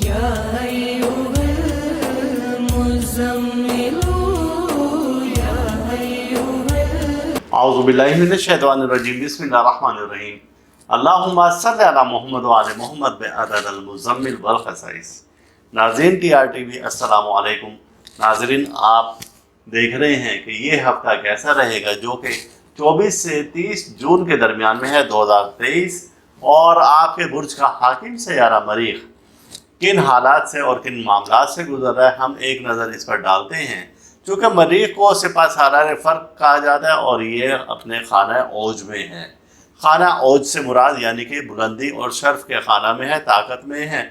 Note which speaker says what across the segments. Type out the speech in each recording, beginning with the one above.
Speaker 1: يا أيها المزمل يا أيها
Speaker 2: اعوذ باللہ من الشیطان الرجیم بسم اللہ الرحمن الرحیم اللہم صلی علی محمد وعلی محمد بعدد المزمل والخصائص۔ ناظرین ٹی آر ٹی وی السلام علیکم۔ ناظرین آپ دیکھ رہے ہیں کہ یہ ہفتہ کیسا رہے گا، جو کہ 24 سے 30 جون کے درمیان میں ہے 2023، اور آپ کے برج کا حاکم سیارہ مریخ کن حالات سے اور کن معاملات سے گزر رہا ہے، ہم ایک نظر اس پر ڈالتے ہیں۔ چونکہ مریخ کو سپہ سالار فرق کہا جاتا ہے اور یہ اپنے خانہ اوج میں ہے۔ خانہ اوج سے مراد یعنی کہ بلندی اور شرف کے خانہ میں ہے، طاقت میں ہے،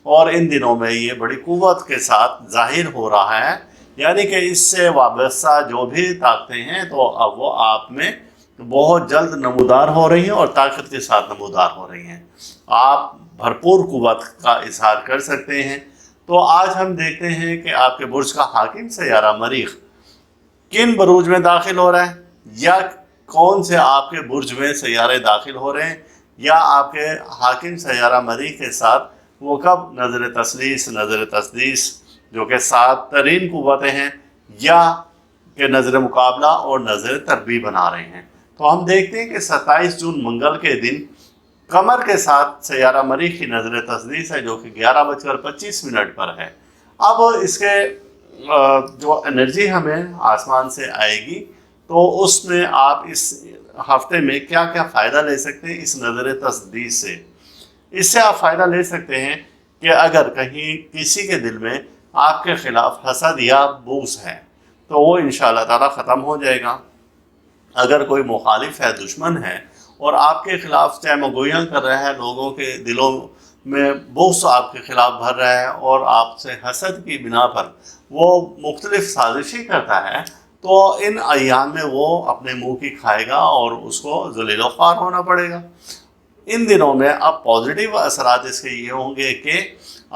Speaker 2: اور ان دنوں میں یہ بڑی قوت کے ساتھ ظاہر ہو رہا ہے، یعنی کہ اس سے وابستہ جو بھی طاقتیں ہیں تو اب وہ آپ میں بہت جلد نمودار ہو رہی ہیں اور طاقت کے ساتھ نمودار ہو رہی ہیں۔ آپ بھرپور قوت کا اظہار کر سکتے ہیں۔ تو آج ہم دیکھتے ہیں کہ آپ کے برج کا حاکم سیارہ مریخ کن بروج میں داخل ہو رہا ہے، یا کون سے آپ کے برج میں سیارے داخل ہو رہے ہیں، یا آپ کے حاکم سیارہ مریخ کے ساتھ وہ کب نظر تسدیس جو کہ 7 ترین قوتیں ہیں، یا کہ نظر مقابلہ اور نظر تربی بنا رہے ہیں۔ تو ہم دیکھتے ہیں کہ 27 جون منگل کے دن قمر کے ساتھ سیارہ مریخ کی نظر تسدیس ہے، جو کہ 11:25 پر ہے۔ اب اس کے جو انرجی ہمیں آسمان سے آئے گی، تو اس میں آپ اس ہفتے میں کیا کیا فائدہ لے سکتے ہیں اس نظر تسدیس سے۔ اس سے آپ فائدہ لے سکتے ہیں کہ اگر کہیں کسی کے دل میں آپ کے خلاف حسد یا بغض ہے تو وہ انشاءاللہ تعالی ختم ہو جائے گا۔ اگر کوئی مخالف ہے، دشمن ہے، اور آپ کے خلاف چہمگوئیاں کر رہا ہے، لوگوں کے دلوں میں بغض آپ کے خلاف بھر رہا ہے اور آپ سے حسد کی بنا پر وہ مختلف سازشیں کرتا ہے، تو ان ایام میں وہ اپنے منہ کی کھائے گا اور اس کو ذلیل و خوار ہونا پڑے گا۔ ان دنوں میں اب پازیٹیو اثرات اس کے یہ ہوں گے کہ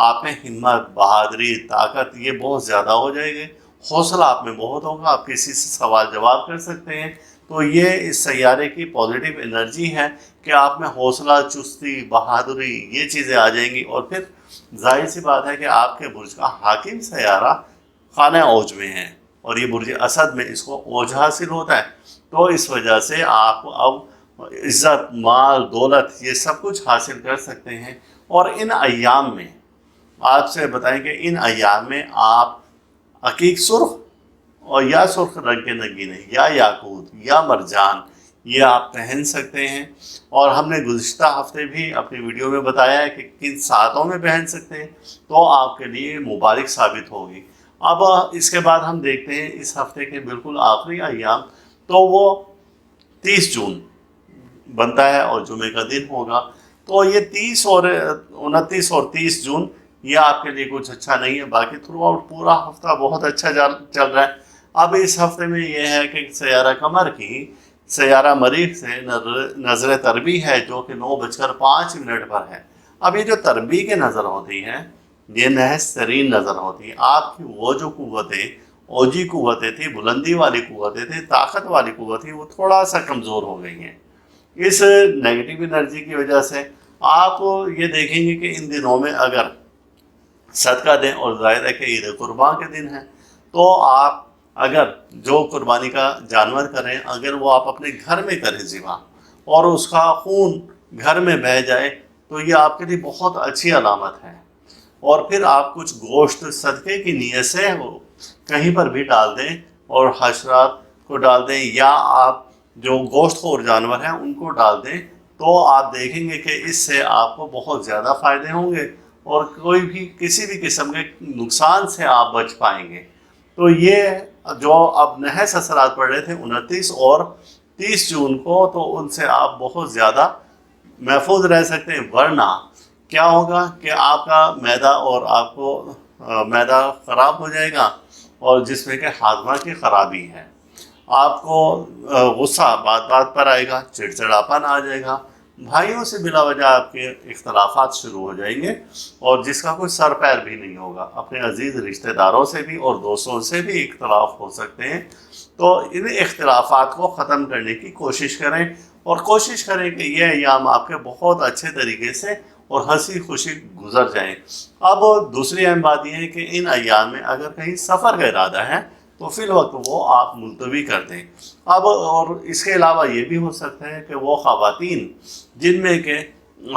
Speaker 2: آپ میں ہمت، بہادری، طاقت یہ بہت زیادہ ہو جائے گی، حوصلہ آپ میں بہت ہوگا، آپ کسی سے سوال جواب کر سکتے ہیں۔ تو یہ اس سیارے کی پازیٹیو انرجی ہے کہ آپ میں حوصلہ، چستی، بہادری یہ چیزیں آ جائیں گی، اور پھر ظاہر سی بات ہے کہ آپ کے برج کا حاکم سیارہ خانہ اوج میں ہے، اور یہ برج اسد میں اس کو اوج حاصل ہوتا ہے۔ تو اس وجہ سے آپ اب عزت، مال، دولت یہ سب کچھ حاصل کر سکتے ہیں۔ اور ان ایام میں آپ سے بتائیں کہ ان ایام میں آپ عقیق سرخ اور یا سرخ رنگ کے نگینے یا یاقوت یا مرجان یہ آپ پہن سکتے ہیں، اور ہم نے گزشتہ ہفتے بھی اپنی ویڈیو میں بتایا ہے کہ کن ساعتوں میں پہن سکتے ہیں، تو آپ کے لیے مبارک ثابت ہوگی۔ اب اس کے بعد ہم دیکھتے ہیں اس ہفتے کے بالکل آخری ایام، تو وہ 30 جون بنتا ہے اور جمعے کا دن ہوگا۔ تو یہ 29 اور 30 جون یہ آپ کے لیے کچھ اچھا نہیں ہے، باقی تھرو آؤٹ پورا ہفتہ بہت اچھا چل رہا ہے۔ اب اس ہفتے میں یہ ہے کہ سیارہ قمر کی سیارہ مریخ سے نظر تربی ہے، جو کہ 9:05 پر ہے۔ اب یہ جو تربی کی نظر ہوتی ہے یہ نحس ترین نظر ہوتی ہے۔ آپ کی وہ جو قوتیں، اوجی قوتیں تھیں، بلندی والی قوتیں تھیں، طاقت والی قوت تھی، وہ تھوڑا سا کمزور ہو گئی ہیں اس نیگیٹو انرجی کی وجہ سے۔ آپ یہ دیکھیں گے کہ ان دنوں میں اگر صدقہ دیں، اور ظاہر ہے کہ عید قربان کے دن ہے، تو آپ اگر جو قربانی کا جانور کریں، اگر وہ آپ اپنے گھر میں کریں ذبح، اور اس کا خون گھر میں بہہ جائے، تو یہ آپ کے لیے بہت اچھی علامت ہے۔ اور پھر آپ کچھ گوشت صدقے کی نیت سے وہ کہیں پر بھی ڈال دیں اور حشرات کو ڈال دیں، یا آپ جو گوشت خور جانور ہیں ان کو ڈال دیں، تو آپ دیکھیں گے کہ اس سے آپ کو بہت زیادہ فائدے ہوں گے، اور کوئی بھی کسی بھی قسم کے نقصان سے آپ بچ پائیں گے۔ تو یہ جو اب نحس اثرات پڑ رہے تھے 29 اور 30 جون کو، تو ان سے آپ بہت زیادہ محفوظ رہ سکتے ہیں۔ ورنہ کیا ہوگا کہ آپ کا معدہ اور آپ کو معدہ خراب ہو جائے گا، اور جس میں کہ ہاضمہ کی خرابی ہے۔ آپ کو غصہ بات بات پر آئے گا، چڑچڑاپن آ جائے گا، بھائیوں سے بلا وجہ آپ کے اختلافات شروع ہو جائیں گے، اور جس کا کوئی سر پیر بھی نہیں ہوگا۔ اپنے عزیز رشتہ داروں سے بھی اور دوستوں سے بھی اختلاف ہو سکتے ہیں۔ تو ان اختلافات کو ختم کرنے کی کوشش کریں، اور کوشش کریں کہ یہ ایام آپ کے بہت اچھے طریقے سے اور ہنسی خوشی گزر جائیں۔ اب دوسری اہم بات یہ ہے کہ ان ایام میں اگر کہیں سفر کا ارادہ ہے تو فی الوقت وہ آپ ملتوی کر دیں۔ اب اور اس کے علاوہ یہ بھی ہو سکتا ہے کہ وہ خواتین جن میں کہ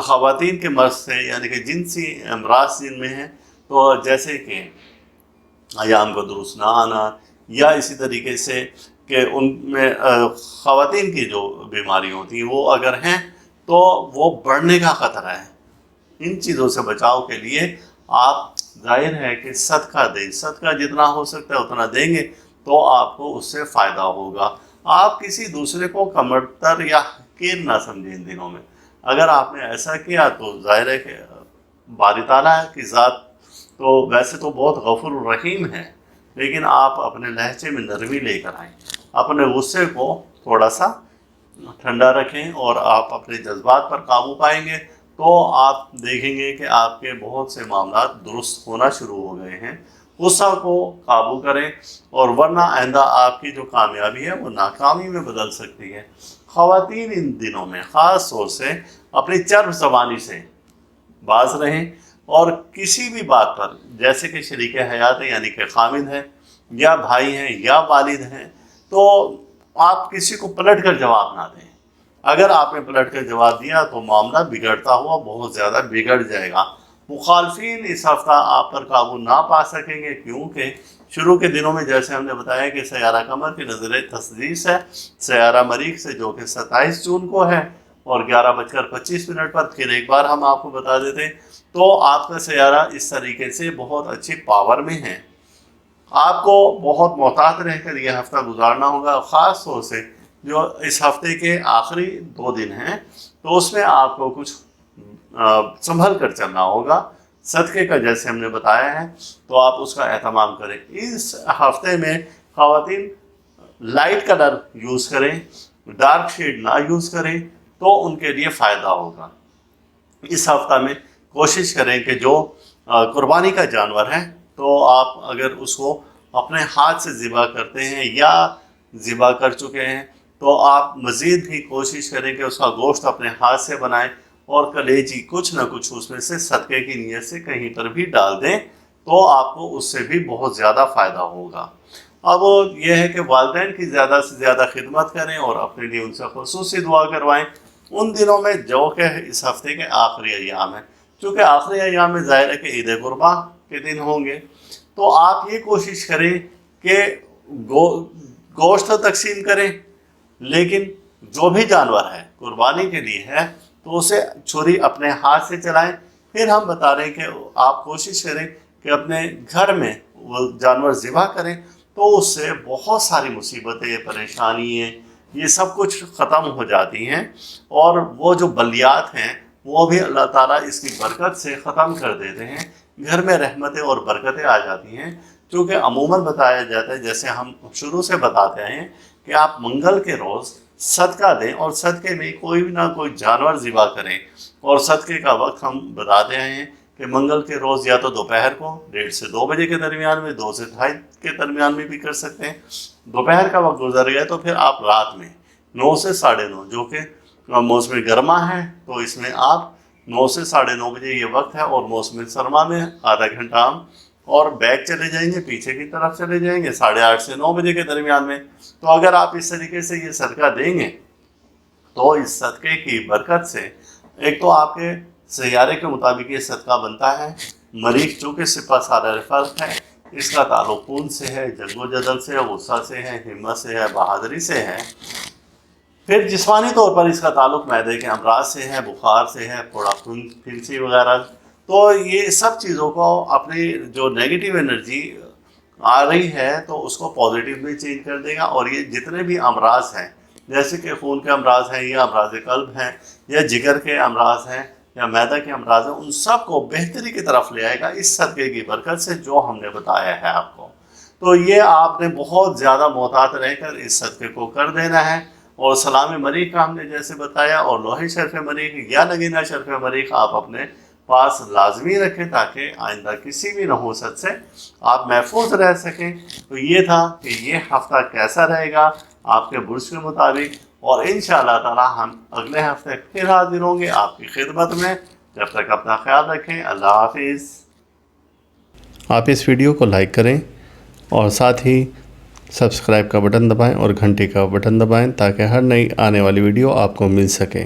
Speaker 2: خواتین کے مرض سے یعنی کہ جنسی امراض جن میں ہیں، تو جیسے کہ ایام کو درست نہ آنا، یا اسی طریقے سے کہ ان میں خواتین کی جو بیماری ہوتی ہیں وہ اگر ہیں تو وہ بڑھنے کا خطرہ ہے۔ ان چیزوں سے بچاؤ کے لیے آپ ظاہر ہے کہ صدقہ دیں، صدقہ جتنا ہو سکتا ہے اتنا دیں گے تو آپ کو اس سے فائدہ ہوگا۔ آپ کسی دوسرے کو کمتر یا حقیر نہ سمجھیں ان دنوں میں۔ اگر آپ نے ایسا کیا تو ظاہر ہے کہ باری تعالیٰ کی ذات تو ویسے تو بہت غفور الرحیم ہے، لیکن آپ اپنے لہجے میں نرمی لے کر آئیں، اپنے غصے کو تھوڑا سا ٹھنڈا رکھیں اور آپ اپنے جذبات پر قابو پائیں گے تو آپ دیکھیں گے کہ آپ کے بہت سے معاملات درست ہونا شروع ہو گئے ہیں۔ غصہ کو قابو کریں، اور ورنہ آئندہ آپ کی جو کامیابی ہے وہ ناکامی میں بدل سکتی ہے۔ خواتین ان دنوں میں خاص طور سے اپنی چرب زبانی سے باز رہیں، اور کسی بھی بات پر جیسے کہ شریک حیات ہے یعنی کہ خامد ہے یا بھائی ہیں یا والد ہیں، تو آپ کسی کو پلٹ کر جواب نہ دیں۔ اگر آپ نے پلٹ کر جواب دیا تو معاملہ بگڑتا ہوا بہت زیادہ بگڑ جائے گا۔ مخالفین اس ہفتہ آپ پر قابو نہ پا سکیں گے، کیونکہ شروع کے دنوں میں جیسے ہم نے بتایا کہ سیارہ قمر کی نظر تسدیس ہے سیارہ مریخ سے، جو کہ 27 جون کو ہے، اور 11:25 پر پھر ایک بار ہم آپ کو بتا دیتے ہیں تو آپ کا سیارہ اس طریقے سے بہت اچھی پاور میں ہے۔ آپ کو بہت محتاط رہ کر یہ ہفتہ گزارنا ہوگا، خاص طور سے جو اس ہفتے کے آخری 2 دن ہیں تو اس میں آپ کو کچھ سنبھل کر چلنا ہوگا۔ صدقے کا جیسے ہم نے بتایا ہے تو آپ اس کا اہتمام کریں۔ اس ہفتے میں خواتین لائٹ کلر یوز کریں، ڈارک شیڈ نہ یوز کریں تو ان کے لیے فائدہ ہوگا۔ اس ہفتہ میں کوشش کریں کہ جو قربانی کا جانور ہے تو آپ اگر اس کو اپنے ہاتھ سے ذبح کرتے ہیں یا ذبح کر چکے ہیں تو آپ مزید بھی کوشش کریں کہ اس کا گوشت اپنے ہاتھ سے بنائیں، اور کلیجی کچھ نہ کچھ اس میں سے صدقے کی نیت سے کہیں پر بھی ڈال دیں تو آپ کو اس سے بھی بہت زیادہ فائدہ ہوگا۔ اب یہ ہے کہ والدین کی زیادہ سے زیادہ خدمت کریں اور اپنے لیے ان سے خصوصی دعا کروائیں ان دنوں میں جو کہ اس ہفتے کے آخری ایام ہیں۔ چونکہ آخری ایام میں ظاہر ہے کہ عید قرباں کے دن ہوں گے، تو آپ یہ کوشش کریں کہ گوشت تقسیم کریں، لیکن جو بھی جانور ہے قربانی کے لیے ہے تو اسے چھری اپنے ہاتھ سے چلائیں۔ پھر ہم بتا رہے ہیں کہ آپ کوشش کریں کہ اپنے گھر میں وہ جانور ذبح کریں تو اس سے بہت ساری مصیبتیں، پریشانیاں، یہ سب کچھ ختم ہو جاتی ہیں، اور وہ جو بلیات ہیں وہ بھی اللہ تعالیٰ اس کی برکت سے ختم کر دیتے ہیں۔ گھر میں رحمتیں اور برکتیں آ جاتی ہیں، کیونکہ عموماً بتایا جاتا ہے جیسے ہم شروع سے بتاتے ہیں کہ آپ منگل کے روز صدقہ دیں اور صدقے میں کوئی نہ کوئی جانور ذبح کریں، اور صدقے کا وقت ہم بتاتے ہیں کہ منگل کے روز یا تو دوپہر کو 1:30 سے 2 بجے کے درمیان میں، 2 سے 2:30 کے درمیان میں بھی کر سکتے ہیں۔ دوپہر کا وقت گزر گیا تو پھر آپ رات میں 9 سے 9:30 جو کہ موسم گرما ہے تو اس میں آپ 9 سے 9:30 بجے یہ وقت ہے، اور موسم سرما میں آدھا گھنٹہ ہم اور بیک چلے جائیں گے، پیچھے کی طرف چلے جائیں گے 8:30 سے 9 بجے کے درمیان میں۔ تو اگر آپ اس طریقے سے یہ صدقہ دیں گے تو اس صدقے کی برکت سے ایک تو آپ کے سیارے کے مطابق یہ صدقہ بنتا ہے۔ مریخ چونکہ سپہ سالار فلک ہے، اس کا تعلق خون سے ہے، جنگ و جدل سے ہے، غصہ سے ہے، ہمت سے ہے، بہادری سے ہے۔ پھر جسمانی طور پر اس کا تعلق معدے کے امراض سے ہے، بخار سے ہے، پھوڑا پھنسی وغیرہ۔ تو یہ سب چیزوں کو اپنی جو نیگیٹو انرجی آ رہی ہے تو اس کو پازیٹیو میں چینج کر دے گا، اور یہ جتنے بھی امراض ہیں جیسے کہ خون کے امراض ہیں یا امراض قلب ہیں یا جگر کے امراض ہیں یا معدہ کے امراض ہیں، ان سب کو بہتری کی طرف لے آئے گا اس صدقے کی برکت سے جو ہم نے بتایا ہے آپ کو۔ تو یہ آپ نے بہت زیادہ محتاط رہ کر اس صدقے کو کر دینا ہے، اور سلام مریخ کا ہم نے جیسے بتایا، اور لوہے شرف مریخ یا نگینہ شرف مریخ آپ اپنے پاس لازمی رکھیں تاکہ آئندہ کسی بھی نحوست سے آپ محفوظ رہ سکیں۔ تو یہ تھا کہ یہ ہفتہ کیسا رہے گا آپ کے برج کے مطابق، اور انشاءاللہ تعالی ہم اگلے ہفتے پھر حاضر ہوں گے آپ کی خدمت میں۔ جب تک اپنا خیال رکھیں، اللہ حافظ۔
Speaker 3: آپ اس ویڈیو کو لائک کریں اور ساتھ ہی سبسکرائب کا بٹن دبائیں اور گھنٹی کا بٹن دبائیں تاکہ ہر نئی آنے والی ویڈیو آپ کو مل سکے۔